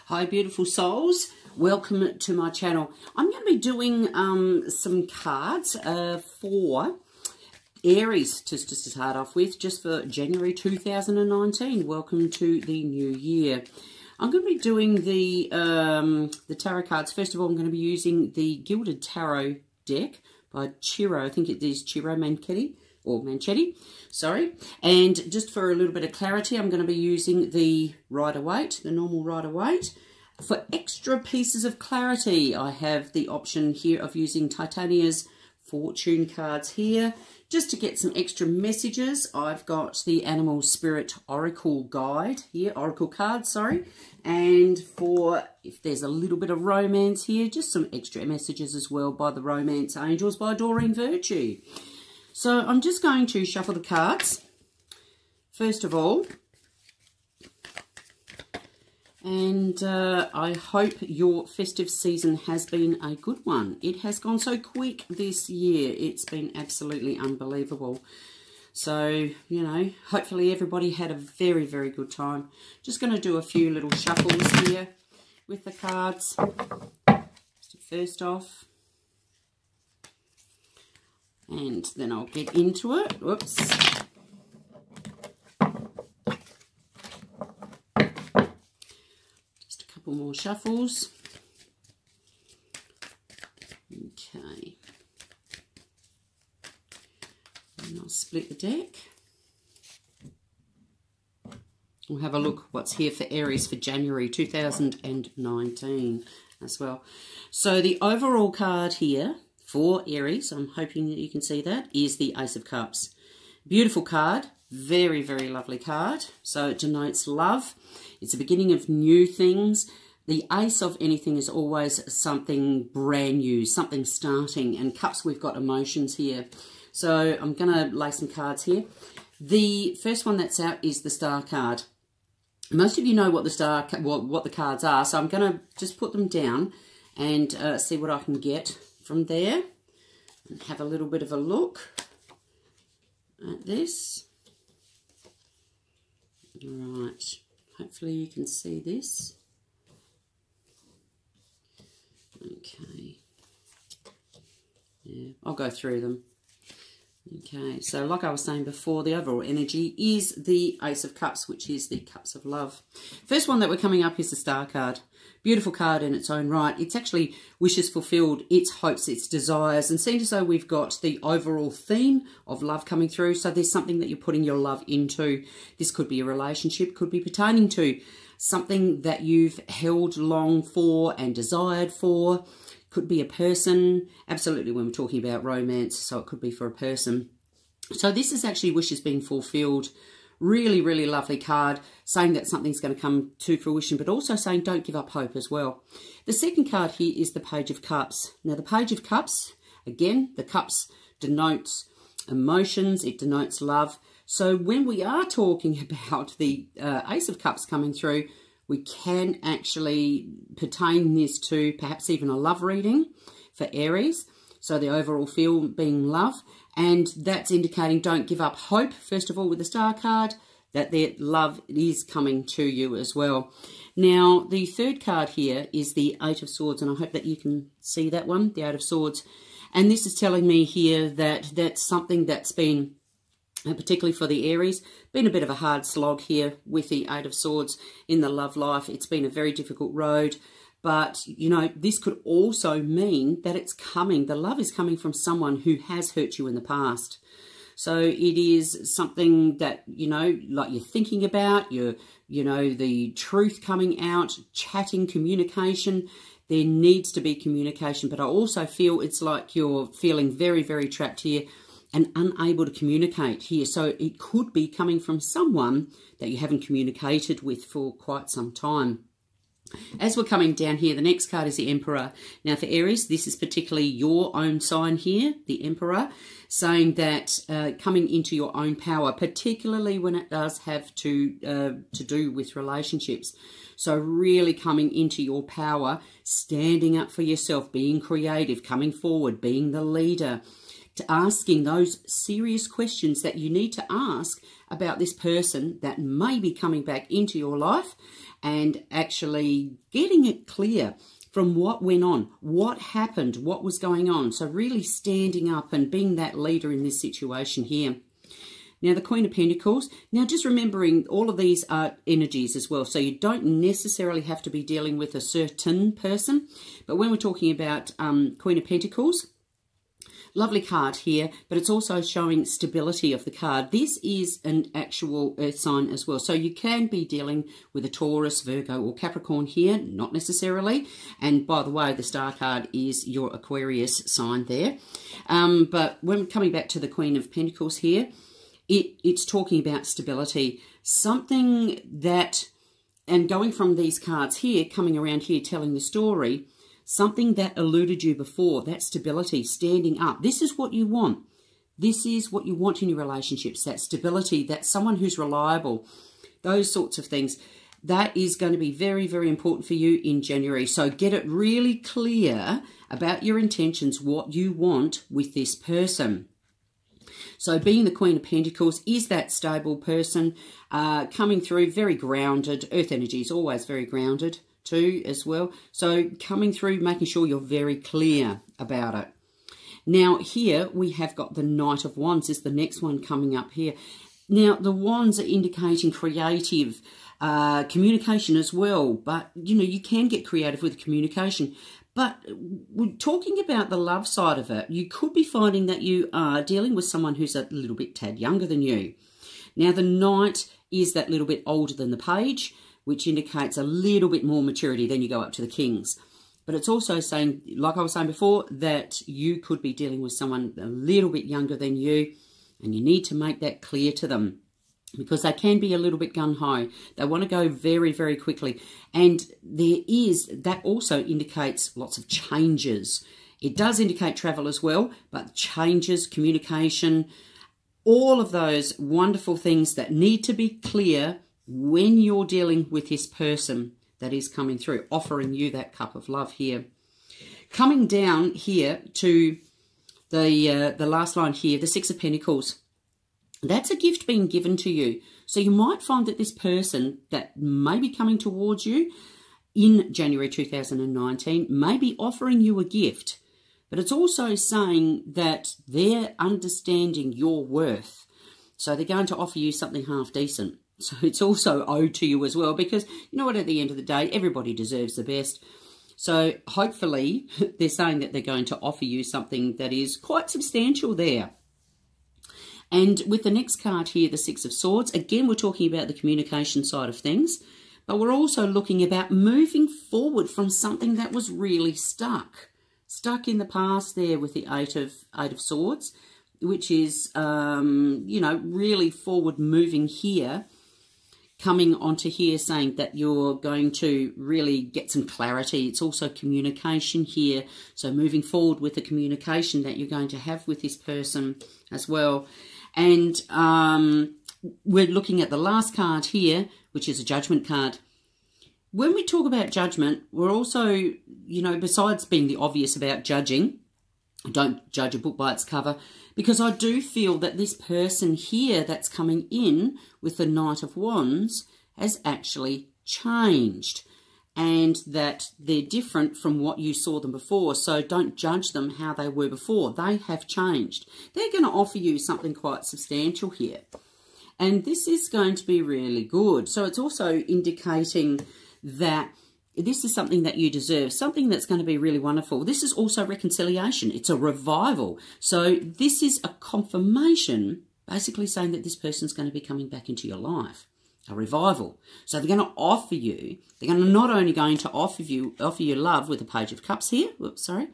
Hi beautiful souls, welcome to my channel. I'm going to be doing some cards for Aries to start off with, just for January 2019. Welcome to the new year. I'm going to be doing the tarot cards. First of all, I'm going to be using the Gilded Tarot deck by Ciro. I think it is Ciro Manchetti, sorry. And just for a little bit of clarity, I'm going to be using the Rider-Waite, the normal Rider-Waite. For extra pieces of clarity, I have the option here of using Titania's fortune cards here. Just to get some extra messages, I've got the Animal Spirit Oracle Guide here, Oracle cards, sorry. And for, if there's a little bit of romance here, just some extra messages as well by the Romance Angels by Doreen Virtue. So I'm just going to shuffle the cards, first of all. And I hope your festive season has been a good one. It has gone so quick this year. It's been absolutely unbelievable. So, you know, hopefully everybody had a very, very good time. Just going to do a few little shuffles here with the cards. So first off. And then I'll get into it. Whoops. Just a couple more shuffles. Okay. And I'll split the deck. We'll have a look what's here for Aries for January 2019 as well. So the overall card here for Aries, I'm hoping that you can see that, is the Ace of Cups. Beautiful card, very, very lovely card. So it denotes love. It's the beginning of new things. The Ace of anything is always something brand new, something starting. And Cups, we've got emotions here. So I'm going to lay some cards here. The first one that's out is the Star card. Most of you know what the cards are, so I'm going to just put them down and see what I can get from there and have a little bit of a look at this. All right, hopefully you can see this. Okay, yeah, I'll go through them. Okay, so like I was saying before, the overall energy is the Ace of Cups, which is the Cups of Love. First one that we're coming up is the Star card. Beautiful card in its own right. It's actually wishes fulfilled, its hopes, its desires, and seems as though we've got the overall theme of love coming through. So there's something that you're putting your love into. This could be a relationship, could be pertaining to something that you've held long for and desired for. Could be a person, absolutely, when we're talking about romance, so it could be for a person. So this is actually wishes being fulfilled. Really, really lovely card, saying that something's going to come to fruition, but also saying don't give up hope as well. The second card here is the Page of Cups. Now, the Page of Cups, again, the cups denotes emotions, it denotes love. So when we are talking about the Ace of Cups coming through, we can actually pertain this to perhaps even a love reading for Aries. So the overall feel being love. And that's indicating don't give up hope, first of all, with the Star card, that their love is coming to you as well. Now, the third card here is the Eight of Swords, and I hope that you can see that one, the Eight of Swords. And this is telling me here that that's something that's been, particularly for the Aries, been a bit of a hard slog here with the Eight of Swords in the love life. It's been a very difficult road. But, you know, this could also mean that it's coming. The love is coming from someone who has hurt you in the past. So it is something that, you know, like you're thinking about, you know, the truth coming out, chatting, communication. There needs to be communication. But I also feel it's like you're feeling very, very trapped here and unable to communicate here. So it could be coming from someone that you haven't communicated with for quite some time. As we're coming down here, the next card is the Emperor. Now for Aries, this is particularly your own sign here, the Emperor, saying that coming into your own power, particularly when it does have to do with relationships. So really coming into your power, standing up for yourself, being creative, coming forward, being the leader, to asking those serious questions that you need to ask about this person that may be coming back into your life, and actually getting it clear from what went on, what happened, what was going on. So really standing up and being that leader in this situation here. Now, the Queen of Pentacles. Now, just remembering all of these are energies as well. So you don't necessarily have to be dealing with a certain person. But when we're talking about Queen of Pentacles, lovely card here, but it's also showing stability of the card. This is an actual earth sign as well. So you can be dealing with a Taurus, Virgo or Capricorn here, not necessarily. And by the way, the star card is your Aquarius sign there. But when coming back to the Queen of Pentacles here, it's talking about stability. Something that, and going from these cards here, coming around here telling the story, something that eluded you before, that stability, standing up. This is what you want. This is what you want in your relationships, that stability, that someone who's reliable, those sorts of things. That is going to be very, very important for you in January. So get it really clear about your intentions, what you want with this person. So being the Queen of Pentacles is that stable person coming through, very grounded. Earth energy is always very grounded too as well. So coming through, making sure you're very clear about it. Now here we have got the Knight of Wands is the next one coming up here. Now the wands are indicating creative communication as well. But, you know, you can get creative with communication. But we're talking about the love side of it. You could be finding that you are dealing with someone who's a little bit tad younger than you. Now, the Knight is that little bit older than the Page, which indicates a little bit more maturity. Then you go up to the Kings. But it's also saying, like I was saying before, that you could be dealing with someone a little bit younger than you, and you need to make that clear to them, because they can be a little bit gung-ho. They want to go very, very quickly. And that also indicates lots of changes. It does indicate travel as well, but changes, communication, all of those wonderful things that need to be clear when you're dealing with this person that is coming through, offering you that cup of love here. Coming down here to the last line here, the Six of Pentacles. That's a gift being given to you. So you might find that this person that may be coming towards you in January 2019 may be offering you a gift. But it's also saying that they're understanding your worth. So they're going to offer you something half decent. So it's also owed to you as well, because you know what, at the end of the day, everybody deserves the best. So hopefully they're saying that they're going to offer you something that is quite substantial there. And with the next card here, the Six of Swords, again, we're talking about the communication side of things, but we're also looking about moving forward from something that was really stuck in the past there with the Eight of Swords, which is, you know, really forward moving here, coming onto here saying that you're going to really get some clarity. It's also communication here. So moving forward with the communication that you're going to have with this person as well. And we're looking at the last card here, which is a Judgment card. When we talk about judgment, we're also, you know, besides being the obvious about judging, don't judge a book by its cover, because I do feel that this person here that's coming in with the Knight of Wands has actually changed, and that they're different from what you saw them before. So don't judge them how they were before. They have changed. They're going to offer you something quite substantial here. And this is going to be really good. So it's also indicating that this is something that you deserve, something that's going to be really wonderful. This is also reconciliation. It's a revival. So this is a confirmation, basically saying that this person's going to be coming back into your life. A revival. So they're going to offer you, they're going to not only going to offer you love with the Page of Cups here, whoops, sorry,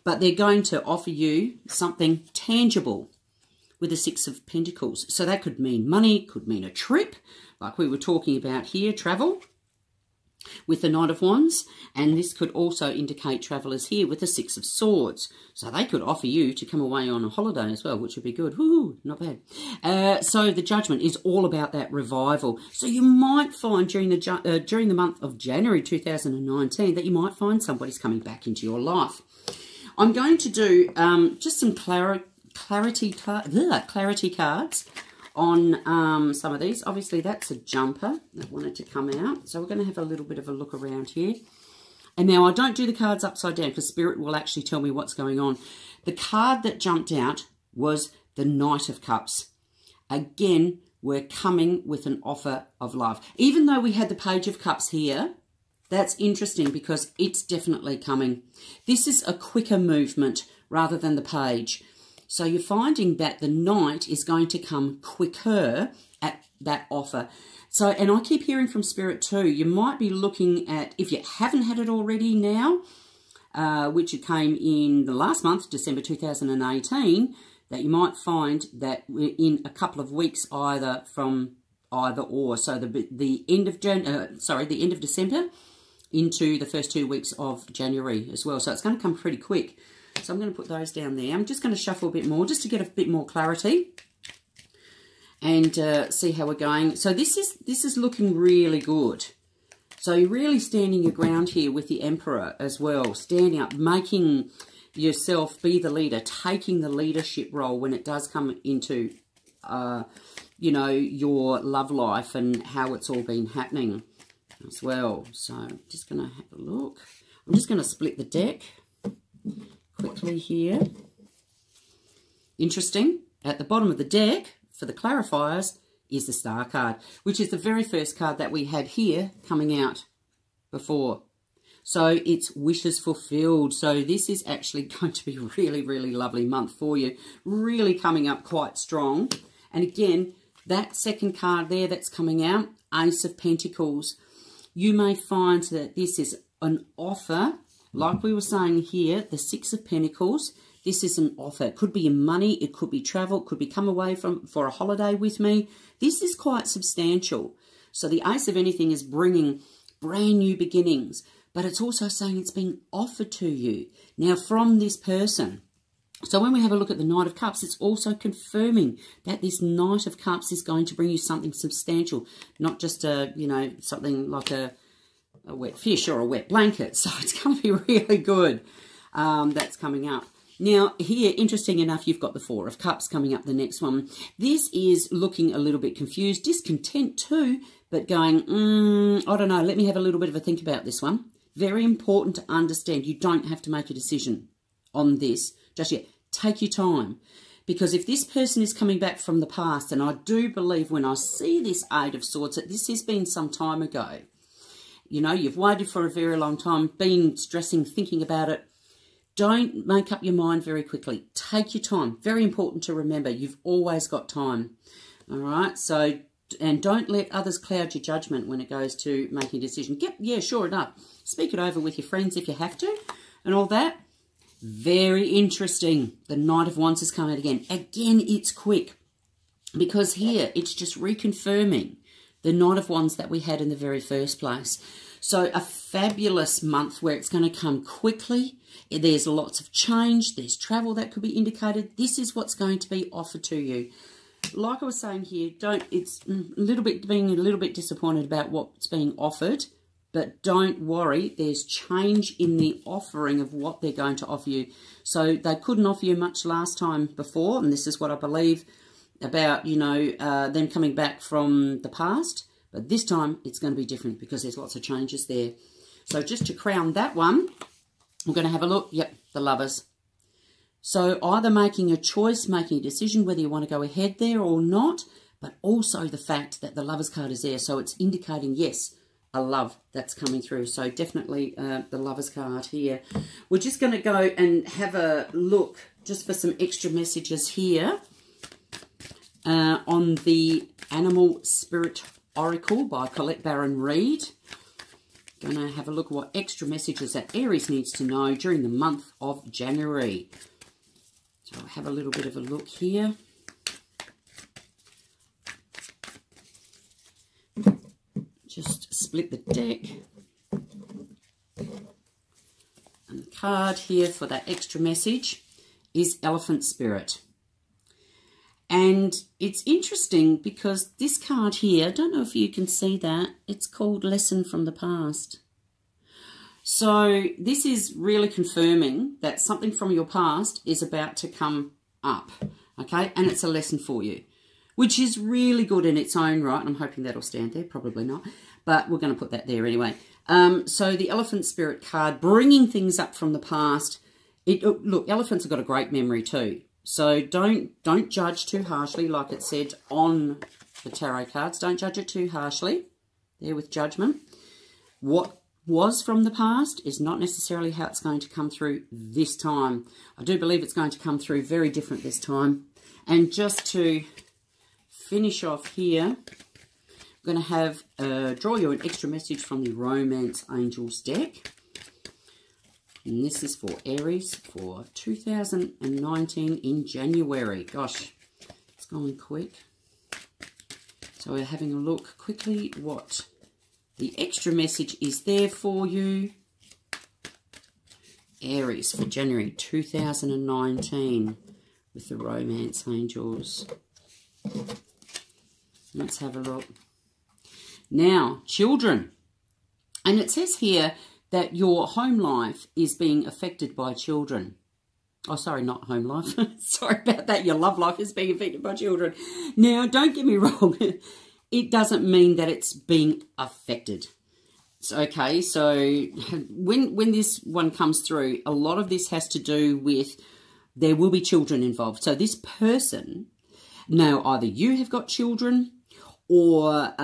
but they're going to offer you something tangible with the Six of Pentacles. So that could mean money, could mean a trip, like we were talking about here, travel, with the Knight of Wands, and this could also indicate travellers here with the Six of Swords. So they could offer you to come away on a holiday as well, which would be good. Woo, not bad. So the Judgment is all about that revival. So you might find during the month of January 2019 that you might find somebody's coming back into your life. I'm going to do just some clarity cards on some of these. Obviously, that's a jumper that wanted to come out. So we're going to have a little bit of a look around here. And now I don't do the cards upside down because Spirit will actually tell me what's going on. The card that jumped out was the Knight of Cups. Again, we're coming with an offer of love. Even though we had the Page of Cups here, that's interesting because it's definitely coming. This is a quicker movement rather than the Page. So you're finding that the Knight is going to come quicker at that offer. So, and I keep hearing from Spirit too, you might be looking at, if you haven't had it already now, which it came in the last month, December 2018, that you might find that in a couple of weeks either from either or. So the end of the end of December into the first 2 weeks of January as well. So it's going to come pretty quick. So I'm going to put those down there. I'm just going to shuffle a bit more just to get a bit more clarity and see how we're going. So this is looking really good. So you're really standing your ground here with the Emperor as well, standing up, making yourself be the leader, taking the leadership role when it does come into, you know, your love life and how it's all been happening as well. So I'm just going to have a look. I'm just going to split the deck quickly here. Interesting. At the bottom of the deck, for the clarifiers, is the Star card, which is the very first card that we had here coming out before. So it's wishes fulfilled. So this is actually going to be a really, really lovely month for you. Really coming up quite strong. And again, that second card there that's coming out, Ace of Pentacles. You may find that this is an offer. Like we were saying here, the Six of Pentacles. This is an offer. It could be in money. It could be travel. It could be come away for a holiday with me. This is quite substantial. So the Ace of anything is bringing brand new beginnings. But it's also saying it's being offered to you. Now, from this person. So when we have a look at the Knight of Cups, it's also confirming that this Knight of Cups is going to bring you something substantial. Not just a, you know, something like a wet fish or a wet blanket. So it's going to be really good. That's coming up. Now, here, interesting enough, you've got the Four of Cups coming up the next one. This is looking a little bit confused, discontent too, but going, I don't know, let me have a little bit of a think about this one. Very important to understand. You don't have to make a decision on this just yet. Take your time. Because if this person is coming back from the past, and I do believe when I see this Eight of Swords that this has been some time ago. You know, you've waited for a very long time, been stressing, thinking about it. Don't make up your mind very quickly. Take your time. Very important to remember. You've always got time. All right? So, and don't let others cloud your judgment when it goes to making a decision. Yeah, sure enough. Speak it over with your friends if you have to and all that. Very interesting. The Knight of Wands is coming out again. Again, it's quick because here it's just reconfirming the Knight of Wands that we had in the very first place. So a fabulous month where it's going to come quickly. There's lots of change. There's travel that could be indicated. This is what's going to be offered to you. Like I was saying here, it's being a little bit disappointed about what's being offered, but don't worry. There's change in the offering of what they're going to offer you. So they couldn't offer you much last time before, and this is what I believe about, you know, them coming back from the past. But this time it's going to be different because there's lots of changes there. So just to crown that one, we're going to have a look. Yep, the Lovers. So either making a choice, making a decision whether you want to go ahead there or not, but also the fact that the Lovers card is there. So it's indicating, yes, a love that's coming through. So definitely the Lovers card here. We're just going to go and have a look just for some extra messages here on the Animal Spirit Oracle by Colette Baron Reid. Going to have a look at what extra messages that Aries needs to know during the month of January. So I'll have a little bit of a look here. Just split the deck. And the card here for that extra message is Elephant Spirit. And it's interesting because this card here, I don't know if you can see that, it's called Lesson from the Past. So this is really confirming that something from your past is about to come up, okay? And it's a lesson for you, which is really good in its own right. And I'm hoping that'll stand there. Probably not, but we're going to put that there anyway. So the Elephant Spirit card, bringing things up from the past. Look, elephants have got a great memory too. So don't judge too harshly, like it said on the tarot cards. Don't judge it too harshly. There with judgment. What was from the past is not necessarily how it's going to come through this time. I do believe it's going to come through very different this time. And just to finish off here, I'm going to have draw you an extra message from the Romance Angels deck. And this is for Aries for 2019 in January. Gosh, it's going quick. So we're having a look quickly what the extra message is there for you. Aries for January 2019 with the Romance Angels. Let's have a look. Now, children. And it says here that your home life is being affected by children. Oh, sorry, not home life. Sorry about that. Your love life is being affected by children. Now, don't get me wrong. It doesn't mean that it's being affected. Okay, so when this one comes through, a lot of this has to do with there will be children involved. So this person, now either you have got children or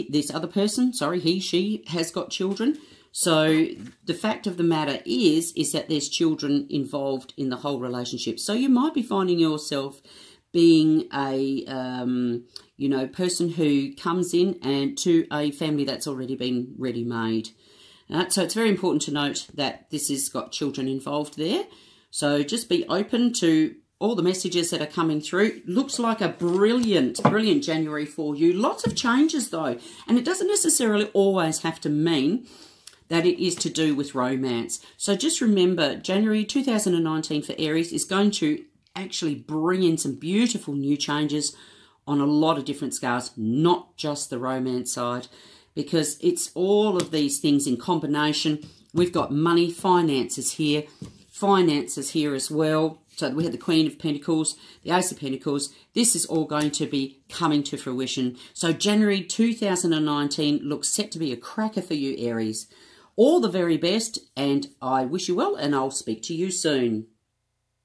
this other person, sorry, she has got children. So the fact of the matter is that there's children involved in the whole relationship. So you might be finding yourself being a, person who comes in and to a family that's already been ready-made. So it's very important to note that this has got children involved there. So just be open to all the messages that are coming through. Looks like a brilliant, brilliant January for you. Lots of changes though. And it doesn't necessarily always have to mean that it is to do with romance. So just remember, January 2019 for Aries is going to actually bring in some beautiful new changes on a lot of different scales, not just the romance side, because it's all of these things in combination. We've got money, finances here as well. So we had the Queen of Pentacles, the Ace of Pentacles. This is all going to be coming to fruition. So January 2019 looks set to be a cracker for you, Aries. All the very best, and I wish you well, and I'll speak to you soon.